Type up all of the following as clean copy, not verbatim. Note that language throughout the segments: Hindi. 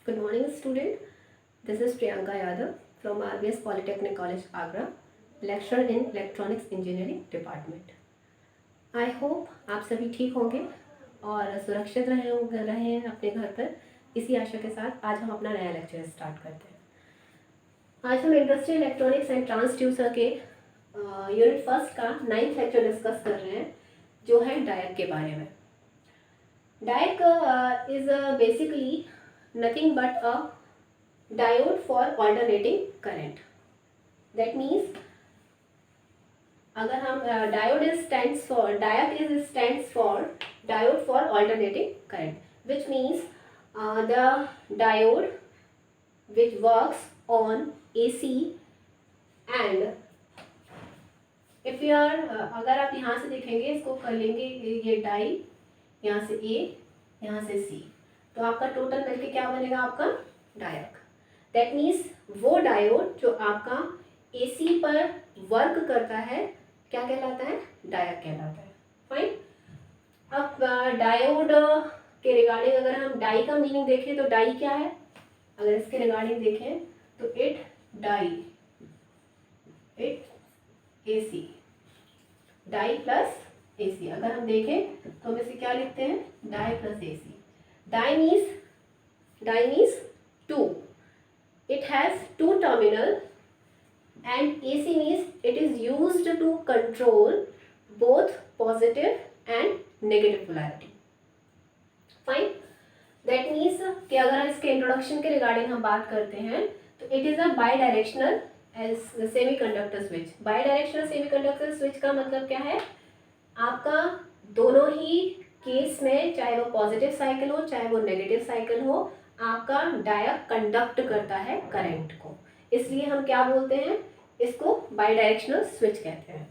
Good morning, student. This is Priyanka Yadav from RVS Polytechnic College, Agra, lecturer in Electronics Engineering Department. I hope आप सभी ठीक होंगे और सुरक्षित रहे अपने घर पर। इसी आशा के साथ आज हम अपना नया लेक्चर स्टार्ट करते हैं। आज हम इंडस्ट्रियल इलेक्ट्रॉनिक्स एंड ट्रांसड्यूसर के यूनिट फर्स्ट का 9th लेक्चर डिस्कस कर रहे हैं, जो है डायक के बारे में। Dyke is basically nothing but a diode for alternating current. That means अगर हम diode stands for diode for alternating current, which means the diode which works on AC and if you are अगर आप यहाँ से देखेंगे, इसको कर लेंगे ये डाई, यहाँ से A, यहाँ से C, तो आपका टोटल मिलके क्या बनेगा आपका डायक। दैट मीन्स वो डायोड जो आपका एसी पर वर्क करता है क्या कहलाता है, डायक कहलाता है। फाइन। अब डायोड के रिगार्डिंग अगर हम डाई का मीनिंग देखें तो डाई क्या है, अगर इसके रिगार्डिंग देखें तो it AC, die plus AC. अगर हम देखें तो हम इसे क्या लिखते हैं, die plus AC. Die means two. It has two terminal and AC means it is used to control both positive and negative polarity. Fine. That means कि अगर इसके इंट्रोडक्शन के रिगार्डिंग हम बात करते हैं तो it is a bidirectional semiconductor switch. Bidirectional semiconductor switch का मतलब क्या है, आपका दोनों ही केस में, चाहे वो पॉजिटिव साइकिल हो चाहे वो नेगेटिव साइकिल हो, आपका डायक कंडक्ट करता है करंट को, इसलिए हम क्या बोलते हैं, इसको बाई डायरेक्शनल स्विच कहते हैं।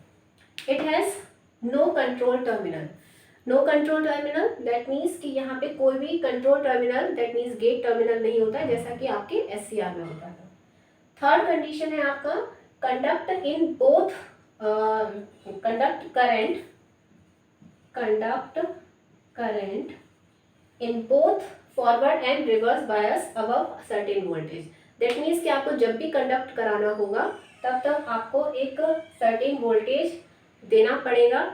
It has no control terminal. No control terminal that means कि यहाँ पे कोई भी control terminal that means gate terminal नहीं होता है, जैसा कि आपके SCR में होता है। थर्ड कंडीशन है आपका conduct in both conduct current in both forward and reverse bias above certain voltage. That means कि आपको जब भी कंडक्ट कराना होगा तब तक आपको एक सर्टेन वोल्टेज देना पड़ेगा,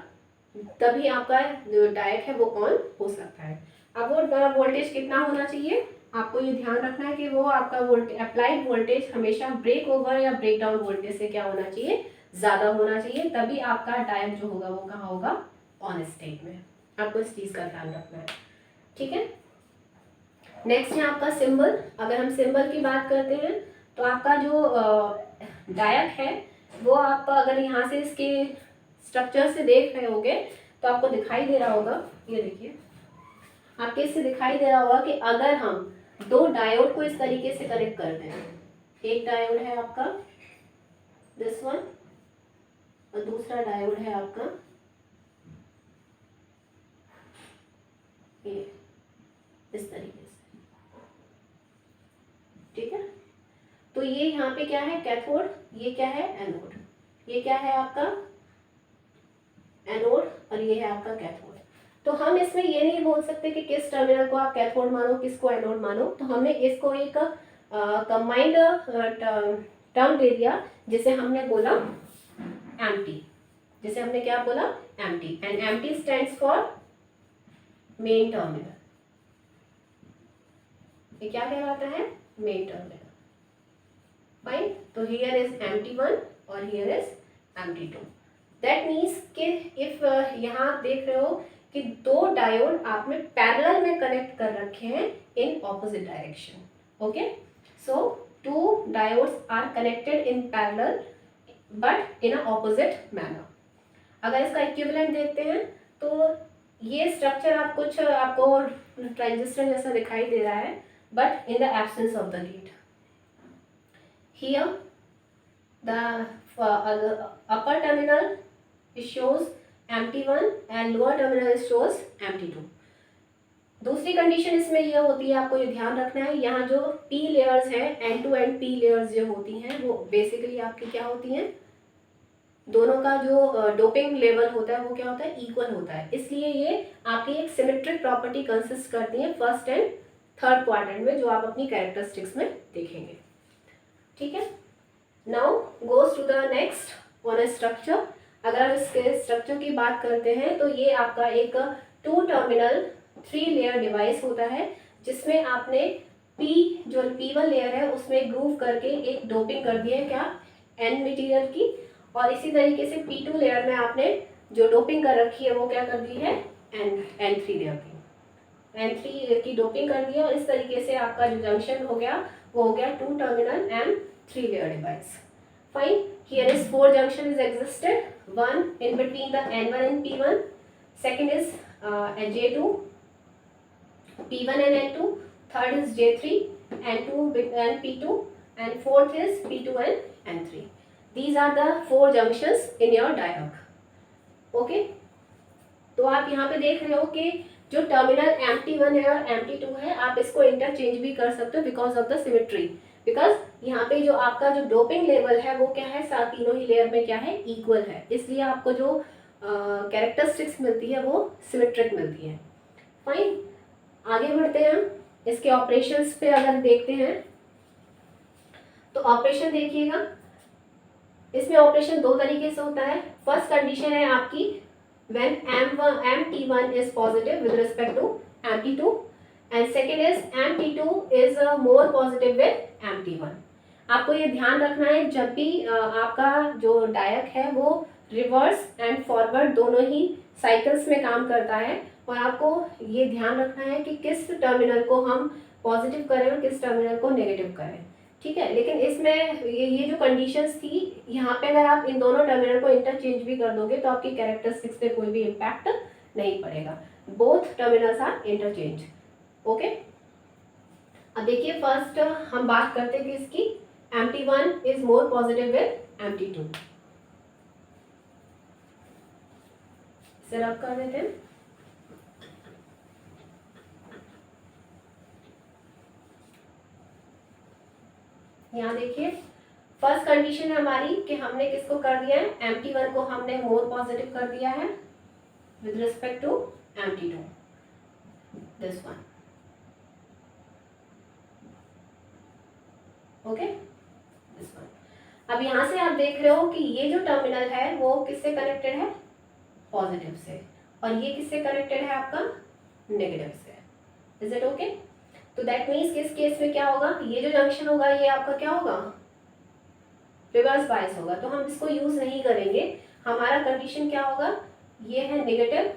तभी आपका जो डायक है वो ऑन हो सकता है। अब वो वोल्टेज कितना होना चाहिए, आपको ये ध्यान रखना है कि वो आपका अप्लाइड वोल्टेज हमेशा ब्रेक ओवर या ब्रेक डाउन वोल्टेज से क्या होना चाहिए, ज़्यादा होना चाहिए, तभी आपका डायक जो होगा वो कहाँ होगा, ऑन स्टेट में। आपको इस चीज़ का ध्यान रखना है, ठीक है। नेक्स्ट है आपका सिंबल। अगर हम सिंबल की बात करते हैं तो आपका जो डायक है वो आप अगर यहाँ से इसके स्ट्रक्चर से देख रहे होगे तो आपको दिखाई दे रहा होगा, ये देखिए आपके इससे दिखाई दे रहा होगा कि अगर हम दो डायोड को इस तरीके से कनेक्ट करते हैं, एक डायोड है आपका दिस वन और दूसरा डायोड है आपका ये इस तरीके से, ठीक है। तो ये यहाँ पे क्या है, कैथोड, ये क्या है, एनोड। ये क्या है आपका एनोड और ये है आपका कैथोड। तो हम इसमें ये नहीं बोल सकते कि किस टर्मिनल को आप कैथोड मानो किसको एनोड मानो, तो हमने इसको एक कंबाइंड टर्म दे दिया जिसे हमने बोला एम्प्टी, जिसे हमने क्या बोला, empty. And empty stands for main terminal. ये क्या कहलाता है, मेन टर्मिनल। फाइन। तो हियर इज empty1 और here is empty2। That means कि इफ यहाँ आप देख रहे हो कि दो डायोड आपने पैरेलल में कनेक्ट कर रखे हैं in opposite direction. Okay, so two diodes are connected in parallel but in a opposite manner. अगर इसका इक्विवेलेंट देखते हैं तो ये स्ट्रक्चर आप कुछ आपको ट्रांजिस्टर जैसा दिखाई दे रहा है, but in the absence of the gate. Here the upper terminal shows empty1 and lower terminal shows empty2। दूसरी कंडीशन इसमें यह होती है, आपको ये ध्यान रखना है, यहाँ जो P लेयर्स हैं, N to N P layers जो होती हैं वो बेसिकली आपकी क्या होती हैं, दोनों का जो डोपिंग लेवल होता है वो क्या होता है, इक्वल होता है, इसलिए ये आपकी एक सिमेट्रिक प्रॉपर्टी कंसिस्ट करती है फर्स्ट एंड थर्ड क्वाड्रेंट में, जो आप अपनी कैरेक्टरिस्टिक्स में देखेंगे। ठीक है, now goes to the next on structure. अगर हम इसके स्ट्रक्चर की बात करते हैं तो ये आपका एक 2 टर्मिनल 3 लेयर डिवाइस होता है, जिसमें आपने P जो P1 लेयर है उसमें ग्रूव करके एक डोपिंग कर दी है क्या, N मटेरियल की, और इसी तरीके से P2 लेयर में आपने जो डोपिंग कर रखी है वो क्या कर दी है, N3 लेयर की, N3 की डोपिंग कर दी है। और इस तरीके से आपका जो जंक्शन हो गया वो हो गया 2 terminal and 3 layer device. Fine. Here is 4 junction is existed. One in between the N1 and P1. Second is J2, P1 and N2. Third is J3, N2 and P2. And fourth is P2 and N3. These are the 4 junctions in your diagram. Okay. तो आप यहाँ पे देख रहे हो कि जो टर्मिनल MT1 है और MT2 है, आप इसको इंटरचेंज भी कर सकते हो because of the symmetry. Because यहाँ पे जो आपका जो डोपिंग लेवल है वो क्या है, तीनों ही लेयर में क्या है, इक्वल है, इसलिए आपको जो कैरेक्टरिस्टिक्स मिलती है वो सिमेट्रिक मिलती है। फाइन, आगे बढ़ते हैं। इसके ऑपरेशंस पे अगर देखते हैं तो ऑपरेशन देखिएगा, इसमें ऑपरेशन 2 तरीके से होता है। फर्स्ट कंडीशन है आपकी when MT1 is positive with respect to MT2, and second is MT2 is more positive with MT1। आपको ये ध्यान रखना है जब भी आपका जो डायक है वो रिवर्स एंड फॉरवर्ड दोनों ही साइकिल्स में काम करता है, और आपको ये ध्यान रखना है कि किस टर्मिनल को हम पॉजिटिव करें और किस टर्मिनल को नेगेटिव करें। ठीक है, लेकिन इसमें ये जो कंडीशंस थी, यहाँ पे अगर आप इन दोनों टर्मिनल को इंटरचेंज भी कर दोगे तो आपकी कैरेक्टरिस्टिक्स पे कोई भी इम्पैक्ट नहीं पड़ेगा। Both terminals are interchange. Okay, अब देखिए फर्स्ट हम बात करते हैं कि इसकी MT1 is more positive with MT2। इसे रब कर देते हैं। यहाँ देखिए फर्स्ट कंडीशन है हमारी कि हमने किसको कर दिया है, MT1 को हमने मोर पॉजिटिव कर दिया है with respect to MT2, this one. Okay, this one. अब यहाँ से आप देख रहे हो कि ये जो टर्मिनल है वो किससे कनेक्टेड है, पॉजिटिव से, और ये किससे कनेक्टेड है आपका, नेगेटिव से। Is it okay? तो दैट मीन्स इस केस में क्या होगा, ये जो जंक्शन होगा ये आपका क्या होगा, रिवर्स बायस होगा, तो हम इसको यूज नहीं करेंगे। हमारा कंडीशन क्या होगा, ये है नेगेटिव,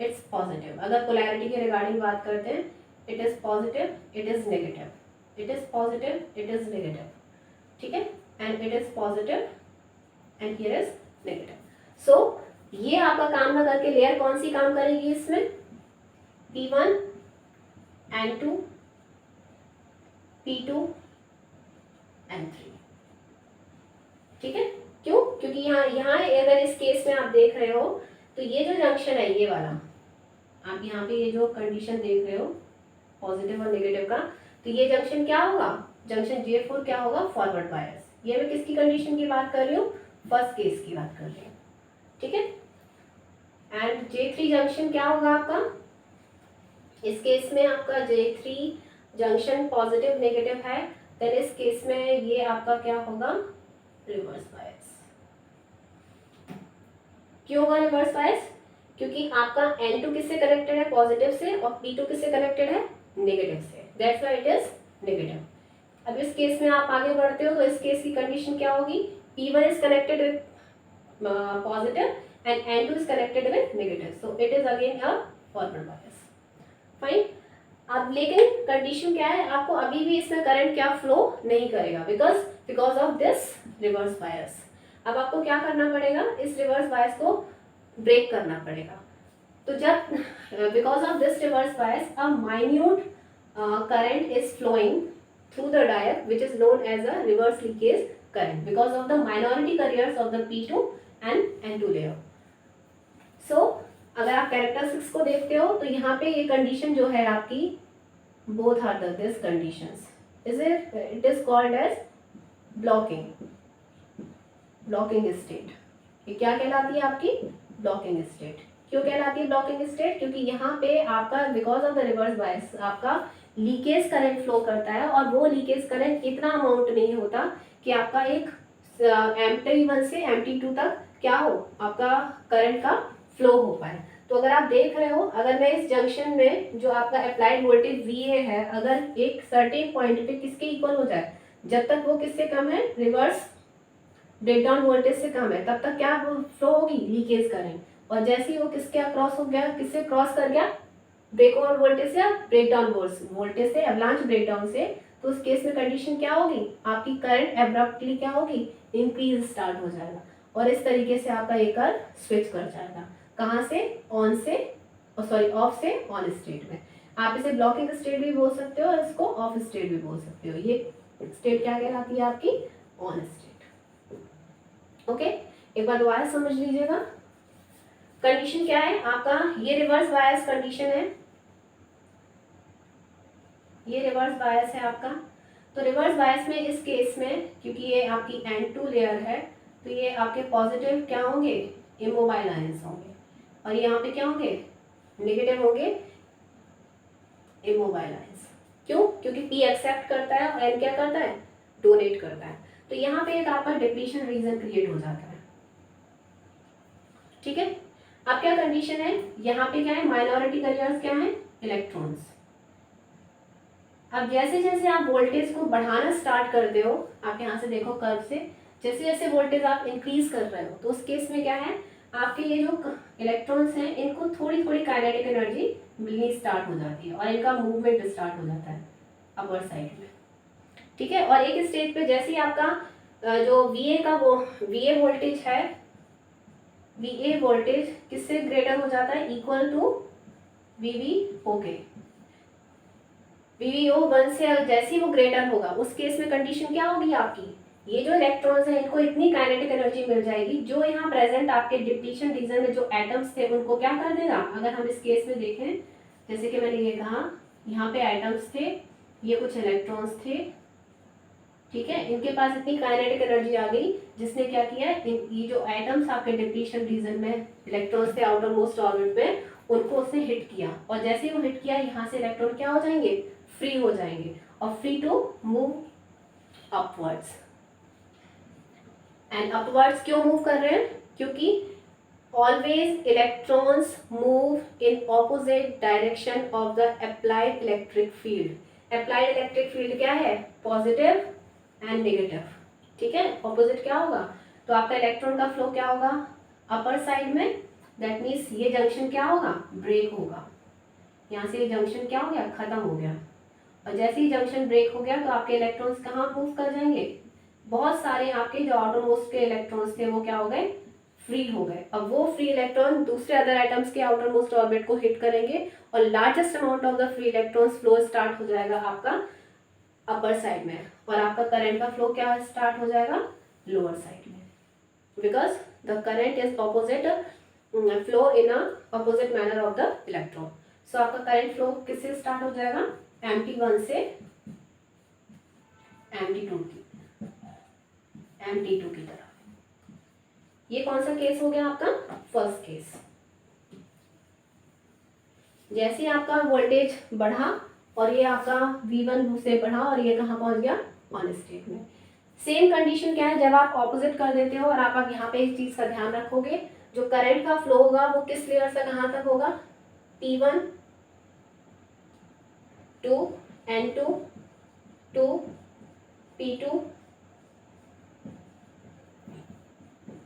इट्स पॉजिटिव। अगर पोलैरिटी के रिगार्डिंग बात करते हैं, it is positive, it is negative, it is positive, it is negative. ठीक है, and it is positive and here is negative. So ये आपका काम ना करके लेयर कौन सी काम करेगी इसमें, P1 N2 P2 N3। ठीक है, क्यों, क्योंकि यहाँ अगर इस केस में आप देख रहे हो तो ये जो जंक्शन है ये वाला, आप यहाँ पे ये जो कंडीशन देख रहे हो पॉजिटिव और नेगेटिव का, तो ये जंक्शन क्या होगा, जंक्शन J4 क्या होगा, फॉरवर्ड बायस। ये मैं किसकी कंडीशन की बात कर रही हूँ, फर्स्ट केस की बात कर रही हूँ। ठीक है, एंड J3 जंक्शन क्या होगा आपका, इस केस में आपका J3 जंक्शन पॉजिटिव नेगेटिव है, देन इस केस में ये आपका क्या होगा, रिवर्स बायस। क्यों होगा रिवर्स बायस, क्योंकि आपका N2 किससे कनेक्टेड है, पॉजिटिव से, और P2 किससे कनेक्टेड है, नेगेटिव से, that's why it is negative. अब इस केस में आप आगे बढ़ते हो तो इस केस की कंडीशन क्या होगी, P1 is connected with positive and N2 is connected with negative, so it is again a forward bias. Fine. अब लेकिन कंडीशन क्या है, आपको अभी भी इसमें करंट क्या फ्लो नहीं करेगा, बिकॉज ऑफ दिस रिवर्स बायस। अब आपको क्या करना पड़ेगा, इस रिवर्स बायस को ब्रेक करना पड़ेगा। तो जब because of this reverse bias a minute current is flowing through the diode which is known as a reverse leakage current because of the minority carriers of the P2 and N2 layer. So अगर आप कैरेक्टरिस्टिक्स को देखते हो तो यहाँ पे ये कंडीशन जो है आपकी, both are this conditions, it is called as blocking state. ये क्या कहलाती है आपकी, ब्लॉकिंग स्टेट। क्यों कहलाती है ब्लॉकिंग स्टेट, क्योंकि यहाँ पे आपका because of the reverse bias आपका लीकेज करंट फ्लो करता है, और वो लीकेज करंट इतना अमाउंट नहीं होता कि आपका एक Mt1 से Mt2 तक क्या हो, आपका करंट का फ्लो हो पाए। तो अगर आप देख रहे हो, अगर मैं इस जंक्शन में जो आपका अप्लाइड वोल्टेज VA है, अगर एक सर्टेन पॉइंट पे किसके इक्वल हो जाए, जब तक वो किससे कम है, रिवर्स ब्रेकडाउन वोल्टेज से कम है, तब तक क्या फ्लो होगी, लीकेज करंट। और जैसे ही वो किसके क्रॉस हो गया, किससे क्रॉस कर गया, ब्रेकओवर वोल्टेज से ब्रेकडाउन वोल्टेज से, एवलांच ब्रेकडाउन से, तो उस केस में कंडीशन क्या होगी, आपकी करंट एब्रप्टली क्या होगी, इंक्रीज स्टार्ट हो जाएगा, और इस तरीके से आपका एक कर्व स्विच कर जाएगा, कहाँ से, ऑन से, सॉरी ऑफ से ऑन स्टेट में। आप इसे ब्लॉकिंग स्टेट भी बोल सकते हो और इसको ऑफ स्टेट भी बोल सकते हो। ये स्टेट क्या कहलाती है, आपकी ऑन स्टेट। ओके, एक बार दोबारा समझ लीजिएगा। कंडीशन क्या है आपका, ये रिवर्स बायस कंडीशन है, ये रिवर्स बायस है आपका। तो रिवर्स बायस में इस केस में, क्योंकि ये आपकी N2 लेयर है, तो ये आपके पॉजिटिव क्या होंगे, इमोबाइल आयंस होंगे, और यहाँ पे क्या होंगे, नेगेटिव होंगे, इमोबाइल आयंस। क्यों, क्योंकि P एक्सेप्ट करता है और N क्या करता है, डोनेट करता है। तो यहाँ पे एक आपका डिप्लीशन रीजन क्रिएट हो जाता है। ठीक है, अब क्या कंडीशन है, यहाँ पे क्या है, माइनॉरिटी कैरियर्स क्या है, इलेक्ट्रॉन्स। अब जैसे जैसे आप वोल्टेज को बढ़ाना स्टार्ट करते हो, आप यहाँ से देखो कर्व से, जैसे जैसे वोल्टेज आप इंक्रीज कर रहे हो, तो उस केस में क्या है, आपके ये जो इलेक्ट्रॉन्स हैं, इनको थोड़ी थोड़ी काइनेटिक एनर्जी मिलनी स्टार्ट हो जाती है, और इनका मूवमेंट स्टार्ट हो जाता है अपर साइड में। ठीक है, और एक स्टेज पे जैसे ही आपका जो VA का वो VA वोल्टेज है, VA वोल्टेज किससे ग्रेटर हो जाता है, इक्वल टू VVO के, VVO 1 से जैसे ही वो ग्रेटर होगा, उस केस में कंडीशन क्या होगी आपकी, ये जो इलेक्ट्रॉन्स हैं इनको इतनी काइनेटिक एनर्जी मिल जाएगी, जो यहाँ प्रेजेंट आपके डिप्लीशन रीजन में जो एटम्स थे उनको क्या कर देगा। अगर हम इस केस में देखें, जैसे कि मैंने ये कहा, यहाँ पे एटम्स थे, ये कुछ इलेक्ट्रॉन्स थे, ठीक है, इनके पास इतनी काइनेटिक एनर्जी आ गई, जिसने क्या किया, ये जो एटम्स आपके डिप्लीशन रीजन में इलेक्ट्रॉन्स थे आउटर मोस्ट ऑर्बिट में, उनको उसने हिट किया, और जैसे ही वो हिट किया, यहाँ से इलेक्ट्रॉन क्या हो जाएंगे, फ्री हो जाएंगे, और free to move upwards. And upwards क्यों मूव कर रहे हैं, क्योंकि always electrons move in opposite direction of the applied electric field. Applied electric field क्या है, पॉजिटिव एंड नेगेटिव। ठीक है, ऑपोजिट क्या होगा, तो आपका इलेक्ट्रॉन का फ्लो क्या होगा, अपर साइड में, दैट मीन्स ये जंक्शन क्या होगा, ब्रेक होगा, यहाँ से ये जंक्शन क्या हो गया, खत्म हो गया, और जैसे ही जंक्शन ब्रेक हो गया, तो आपके इलेक्ट्रॉन्स कहाँ मूव कर जाएंगे, बहुत सारे आपके जो आउटर मोस्ट के इलेक्ट्रॉन्स थे वो क्या हो गए, फ्री हो गए। अब वो फ्री इलेक्ट्रॉन दूसरे अदर एटम्स के आउटर मोस्ट ऑर्बिट को हिट करेंगे, और largest amount of the free electrons flow start हो जाएगा आपका अपर साइड में, और आपका करंट का फ्लो क्या स्टार्ट हो जाएगा, लोअर साइड में, because the current is opposite flow in a opposite manner of the electron. So आपका करंट फ्लो किससे स्टार्ट हो जाएगा, Mt1 से Mt2 की तरफ। ये कौन सा केस हो गया आपका, फर्स्ट केस। जैसे आपका वोल्टेज बढ़ा, और ये आपका V1 से बढ़ा, और ये कहाँ पहुंच गया, ऑन स्टेट में। सेम कंडीशन क्या है, जब आप ऑपोजिट कर देते हो, और आप यहाँ पे इस चीज का ध्यान रखोगे, जो करंट का फ्लो होगा वो किस लेयर से कहाँ तक होगा, P1 to N2 to P2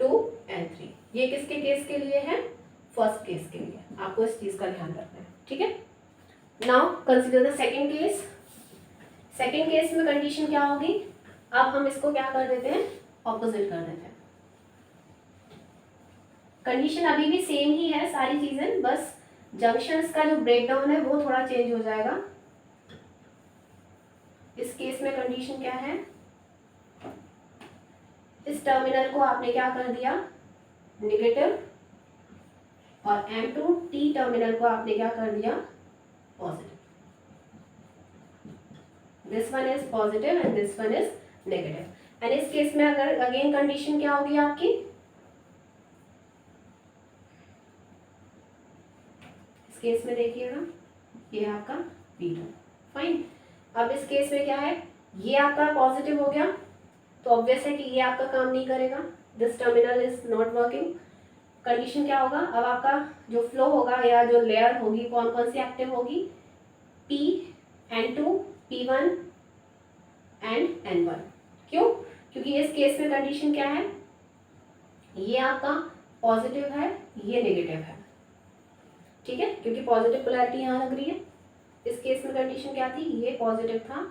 to N3। ये किसके केस के लिए है, फर्स्ट केस के लिए, आपको इस चीज का ध्यान रखना है। ठीक है, now consider the second case. Second case में कंडीशन क्या होगी, अब हम इसको क्या कर देते हैं, ऑपोजिट कर देते हैं। कंडीशन अभी भी सेम ही है, सारी चीजें, बस जंक्शंस का जो ब्रेकडाउन है वो थोड़ा चेंज हो जाएगा। इस केस में कंडीशन क्या है, इस टर्मिनल को आपने क्या कर दिया, नेगेटिव, और M2T टर्मिनल को आपने क्या कर दिया, positive. This one is positive and this one is negative. And इस केस में अगर अगेन कंडीशन क्या होगी आपकी, इस केस में देखिएगा, ये आपका V2, फाइन। अब इस केस में क्या है, ये आपका पॉजिटिव हो गया तो ऑब्वियस है कि ये आपका काम नहीं करेगा, this terminal is not working. Condition क्या होगा, अब आपका जो फ्लो होगा या जो लेयर होगी कौन कौन सी एक्टिव होगी, P, N2, P1 and N1। क्यों, क्योंकि इस केस में कंडीशन क्या है, ये आपका पॉजिटिव है, ये नेगेटिव है, ठीक है, क्योंकि पॉजिटिव पोलैरिटी यहाँ लग रही है। इस केस में कंडीशन क्या थी, ये पॉजिटिव था,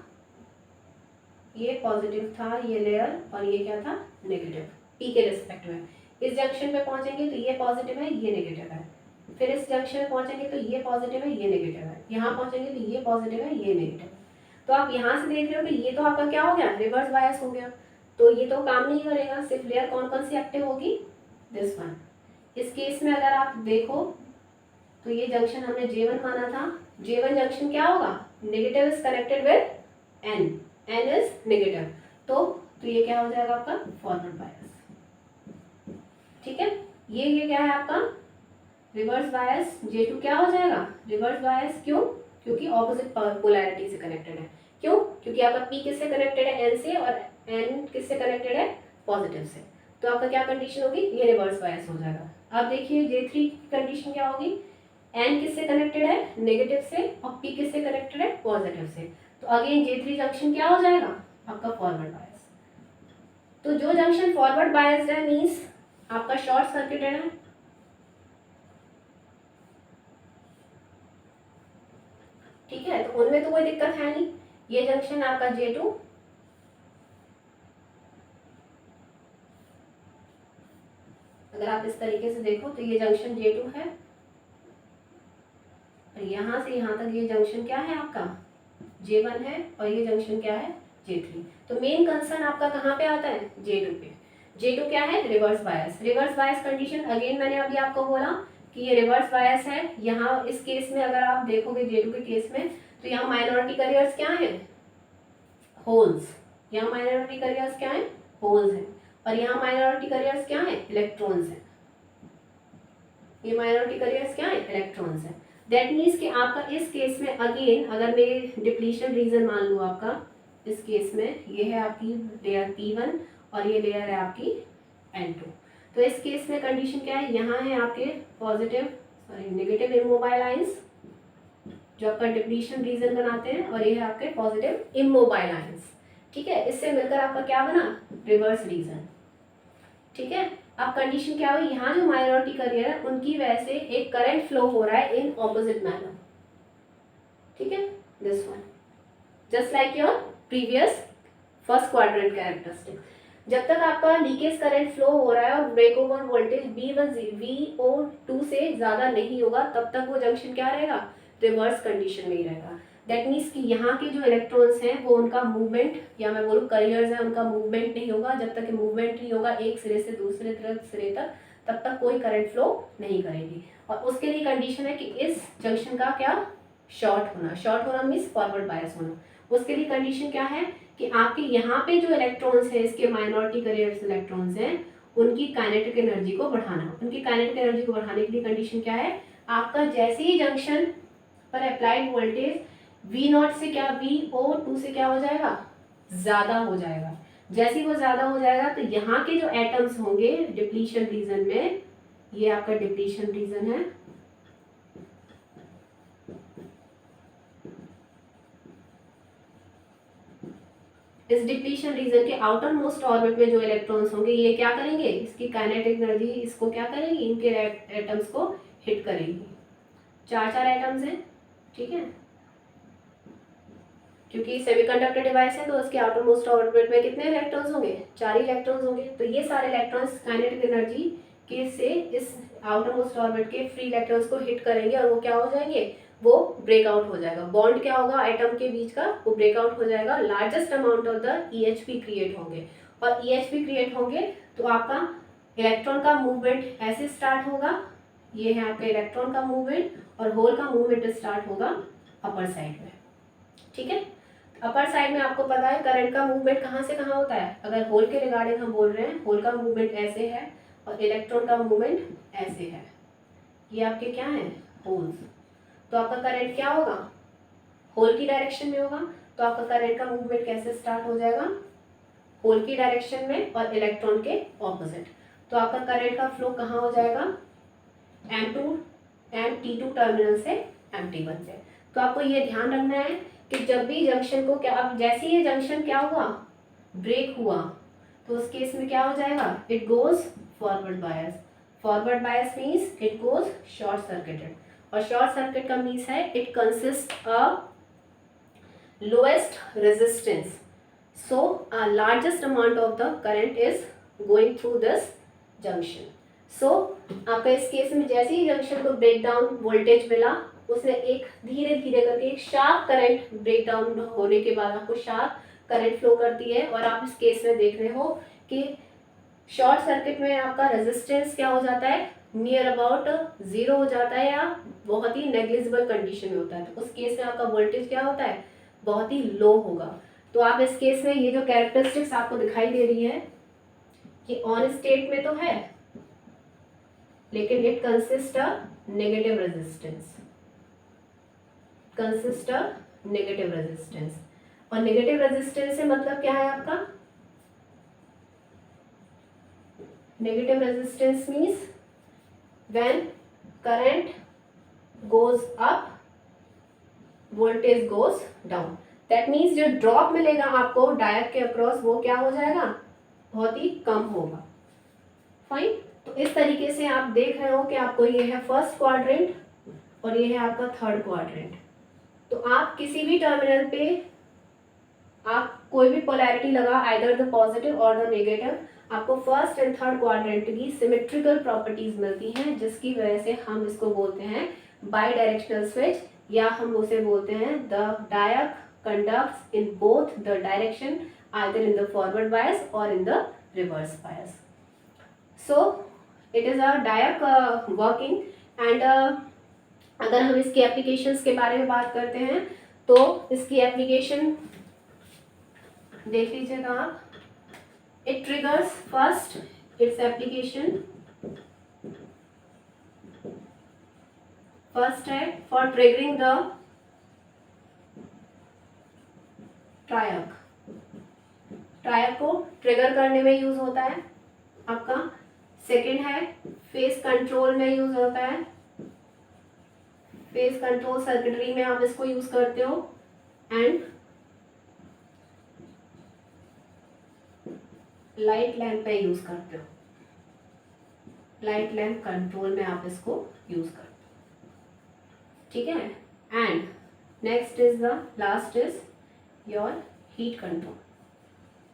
ये पॉजिटिव था ये लेयर, और ये क्या था, नेगेटिव, P के रिस्पेक्ट में। इस जंक्शन पे पहुंचेंगे तो ये पॉजिटिव है, ये नेगेटिव है, फिर इस जंक्शन में पहुंचेंगे तो ये पॉजिटिव है, ये नेगेटिव है, यहाँ पहुंचेंगे तो ये पॉजिटिव है, ये नेगेटिव है। तो आप यहाँ से देख रहे हो कि ये तो आपका क्या हो गया, रिवर्स बायस हो गया, तो ये तो काम नहीं करेगा। सिर्फ लेयर कौन कौन सी एक्टिव होगी, दिस वन। इस केस में अगर आप देखो तो ये जंक्शन हमने J1 माना था, J1 जंक्शन क्या होगा, negative is connected with N, N is negative, तो ये क्या हो जाएगा आपका फॉरवर्ड बायस, ठीक है। ये क्या है आपका रिवर्स बायस, J2 क्या हो जाएगा, रिवर्स बायस। क्यों, क्योंकि ऑपोजिट पोलैरिटी से कनेक्टेड है। क्यों, क्योंकि आपका P किससे कनेक्टेड है, N से, और N किससे कनेक्टेड है, पॉजिटिव से, तो आपका क्या कंडीशन होगी, ये रिवर्स बायस हो जाएगा। अब देखिए J3 की कंडीशन क्या होगी, N किससे कनेक्टेड है, नेगेटिव से, और P किससे कनेक्टेड है, पॉजिटिव से, तो अगेन J3 जंक्शन क्या हो जाएगा आपका फॉरवर्ड बायस। तो जो जंक्शन फॉरवर्ड बायस्ड है मीन्स आपका शॉर्ट सर्किटेड है, ठीक है, तो उनमें तो कोई दिक्कत है नहीं। ये जंक्शन आपका J2, अगर आप इस तरीके से देखो तो ये जंक्शन J2 है, और यहाँ से यहाँ तक ये जंक्शन क्या है आपका J1 है, और ये जंक्शन क्या है J3। तो मेन कंसर्न आपका कहाँ पे आता है, J2 पे। J2 क्या है, reverse bias. Reverse bias condition again मैंने अभी आपको बोला कि ये रिवर्स बायस है। यहाँ इस केस में अगर आप देखोगे J2 के केस में तो यहाँ माइनॉरिटी कैरियर्स क्या है, होल्स, यहाँ माइनॉरिटी कैरियर्स क्या है, होल्स है, और यहाँ माइनॉरिटी कैरियर्स क्या है, इलेक्ट्रॉन्स है। ये माइनॉरिटी कैरियर्स क्या है, इलेक्ट्रॉन्स है। दैट मीन्स कि आपका इस केस में अगेन अगर मैं डिप्लीशन रीजन मान लूँ आपका, इस केस में ये है आपकी लेयर P1 और ये लेयर है आपकी N2। तो इस केस में कंडीशन क्या है, यहाँ है आपके पॉजिटिव नेगेटिव इमोबाइल आयंस जो आपका डिप्लीशन रीजन बनाते हैं, और ये है आपके पॉजिटिव इमोबाइल आयंस, ठीक है। इससे मिलकर आपका क्या बना, रिवर्स रीजन, ठीक है। अब कंडीशन क्या हुई, यहाँ जो माइनॉरिटी कैरियर है उनकी वजह से एक करंट फ्लो हो रहा है इन ऑपोजिट मैनर, ठीक है, this one just like your previous first quadrant characteristic. जब तक आपका लीकेज करंट फ्लो हो रहा है और ब्रेक ओवर वोल्टेज VO2 से ज़्यादा नहीं होगा तब तक वो जंक्शन क्या रहेगा, रिवर्स कंडीशन में ही रहेगा। दैट मीन्स कि यहाँ के जो इलेक्ट्रॉन्स हैं वो उनका मूवमेंट, या मैं बोलूँ करियर्स हैं, उनका मूवमेंट नहीं होगा। जब तक मूवमेंट नहीं होगा एक सिरे से दूसरे सिरे तक, तब तक कोई करंट फ्लो नहीं करेगी। और उसके लिए कंडीशन है कि इस जंक्शन का क्या, शॉर्ट होना। शॉर्ट होना मीन्स फॉरवर्ड बायस होना। उसके लिए कंडीशन क्या है कि आपके यहाँ पे जो इलेक्ट्रॉन्स हैं, इसके माइनॉरिटी कैरियर्स इलेक्ट्रॉन्स हैं, उनकी काइनेटिक एनर्जी को बढ़ाना। उनकी काइनेटिक एनर्जी को बढ़ाने के लिए कंडीशन क्या है, आपका जैसे ही जंक्शन पर अप्लाइड वोल्टेज V0 से क्या, VO2 से क्या हो जाएगा, ज़्यादा हो जाएगा। जैसे ही वो ज़्यादा हो जाएगा तो यहाँ के जो एटम्स होंगे डिप्लीशन रीजन में, ये आपका डिप्लीशन रीजन है, इस डिप्लीशन रीजन के आउटर मोस्ट ऑर्बिट में जो इलेक्ट्रॉन्स होंगे ये क्या करेंगे, इसकी काइनेटिक एनर्जी इसको क्या करेंगी, इनके एटम्स को हिट करेंगी। चार एटम्स हैं, ठीक है, क्योंकि सेमीकंडक्टर डिवाइस है तो उसके आउटर मोस्ट ऑर्बिट में कितने इलेक्ट्रॉन्स होंगे, 4 इलेक्ट्रॉन्स होंगे। तो ये सारे इलेक्ट्रॉन्स काइनेटिक एनर्जी के से इस आउटर मोस्ट ऑर्बिट के फ्री इलेक्ट्रॉन्स को हिट करेंगे और वो क्या हो जाएंगे, वो ब्रेकआउट हो जाएगा। बॉन्ड क्या होगा एटम के बीच का, वो ब्रेकआउट हो जाएगा। Largest amount of the EHP create होंगे, और EHP क्रिएट होंगे तो आपका इलेक्ट्रॉन का मूवमेंट ऐसे स्टार्ट होगा, ये है आपका इलेक्ट्रॉन का मूवमेंट, और होल का मूवमेंट स्टार्ट होगा अपर साइड में, ठीक है। अपर साइड में आपको पता है करंट का मूवमेंट कहाँ से कहाँ होता है। अगर होल के रिगार्डिंग हम बोल रहे हैं, होल का मूवमेंट ऐसे है और इलेक्ट्रॉन का मूवमेंट ऐसे है, ये आपके क्या है, होल्स। तो आपका करंट क्या होगा, होल की डायरेक्शन में होगा तो आपका करंट का मूवमेंट कैसे स्टार्ट हो जाएगा, होल की डायरेक्शन में और इलेक्ट्रॉन के ऑपोजिट। तो आपका करंट का फ्लो कहाँ हो जाएगा, M2 T2 टर्मिनल से M1 से। तो आपको ये ध्यान रखना है कि जब भी जंक्शन को क्या, अब जैसे ही ये जंक्शन क्या हुआ, ब्रेक हुआ, तो उस केस में क्या हो जाएगा, it goes forward bias. Forward bias means it goes short circuited, और शॉर्ट सर्किट का मीन्स है it consist a lowest resistance, so a largest amount of the current is going through this junction. So आपका इस केस में जैसे ही जंक्शन को ब्रेक डाउन वोल्टेज मिला, उसने एक धीरे धीरे करके एक शार्प करंट ब्रेक डाउन होने के बाद आपको शार्प करंट फ्लो करती है। और आप इस केस में देख रहे हो कि शॉर्ट सर्किट में आपका रेजिस्टेंस क्या हो जाता है, नियर अबाउट 0 हो जाता है या बहुत ही नेग्लिजिबल कंडीशन में होता है। तो उस केस में आपका वोल्टेज क्या होता है, बहुत ही लो होगा। तो आप इस केस में ये जो कैरेक्टरिस्टिक्स आपको दिखाई दे रही है कि ऑन स्टेट में तो है लेकिन it consist a negative resistance, consist a negative resistance. और नेगेटिव रेजिस्टेंस से मतलब क्या है आपका, negative resistance means when current goes up voltage goes down, that means जो ड्रॉप मिलेगा आपको डायोड के अक्रॉस वो क्या हो जाएगा, बहुत ही कम होगा। फाइन। तो इस तरीके से आप देख रहे हो कि आपको ये है फर्स्ट क्वाड्रेंट और ये है आपका थर्ड क्वाड्रेंट। तो आप किसी भी टर्मिनल पे आप कोई भी पोलैरिटी लगा, आइदर द पॉजिटिव और द नेगेटिव, आपको फर्स्ट एंड थर्ड क्वाड्रेंट की सिमेट्रिकल प्रॉपर्टीज मिलती हैं, जिसकी वजह से हम इसको बोलते हैं बाई डायरेक्शनल स्विच, या हम उसे बोलते हैं the diode conducts in both the direction, either in the forward bias or in the reverse bias. So it is a diode working and अगर हम इसकी एप्लीकेशंस के बारे में बात करते हैं तो इसकी एप्लीकेशन देख लीजिएगा आप। It triggers first, its application first है फॉर ट्रिगरिंग द ट्रायक को ट्रिगर करने में यूज होता है आपका। सेकंड है फेज कंट्रोल में यूज होता है, फेज कंट्रोल सर्किटरी में आप इसको यूज करते हो। एंड लाइट लैंप पे यूज करते हो, लाइट लैंप कंट्रोल में आप इसको यूज करते हो, ठीक है। And next is the last is your heat control,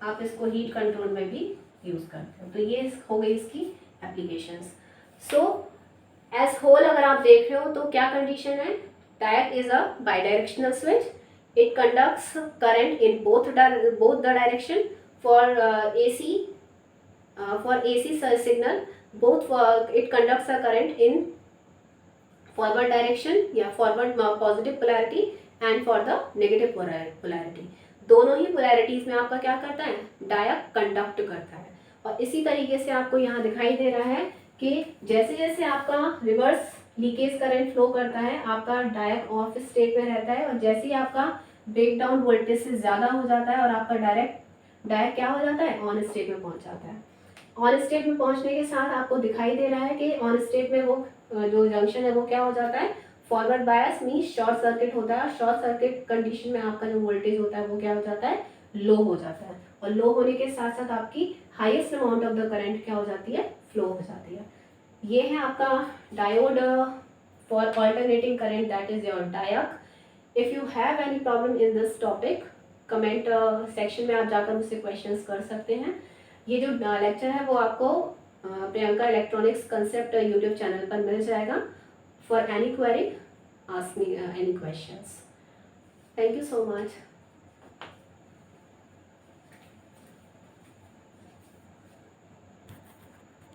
आप इसको हीट कंट्रोल में भी यूज करते हो। तो ये हो गई इसकी एप्लीकेशंस। सो एज होल अगर आप देख रहे हो तो क्या कंडीशन है, diode is a bidirectional switch, it conducts current in both the direction for AC signal, both it conducts a current in forward direction या forward positive polarity and for the negative polarity. दोनों ही पोलैरिटीज में आपका क्या करता है, डायोड कंडक्ट करता है। और इसी तरीके से आपको यहाँ दिखाई दे रहा है कि जैसे जैसे आपका रिवर्स लीकेज करंट फ्लो करता है, आपका डायोड ऑफ स्टेट में रहता है, और जैसे ही आपका ब्रेकडाउन वोल्टेज से ज़्यादा हो जाता है और आपका डायोड क्या हो जाता है, ऑन स्टेट में पहुँच जाता है। ऑन स्टेट में पहुँचने के साथ आपको दिखाई दे रहा है कि ऑन स्टेट में वो जो जंक्शन है वो क्या हो जाता है, forward bias means short circuit होता है। शॉर्ट सर्किट कंडीशन में आपका जो वोल्टेज होता है वो क्या हो जाता है, लो हो जाता है, और लो होने के साथ साथ आपकी highest amount of the current क्या हो जाती है, फ्लो हो जाती है। ये है आपका diode for alternating current, that is your diode. If you have any problem in this topic, comment section में आप जाकर मुझसे क्वेश्चंस कर सकते हैं। ये जो लेक्चर है वो आपको Priyanka electronics concept YouTube channel पर मिल जाएगा। For any query, ask me any questions. Thank you so much.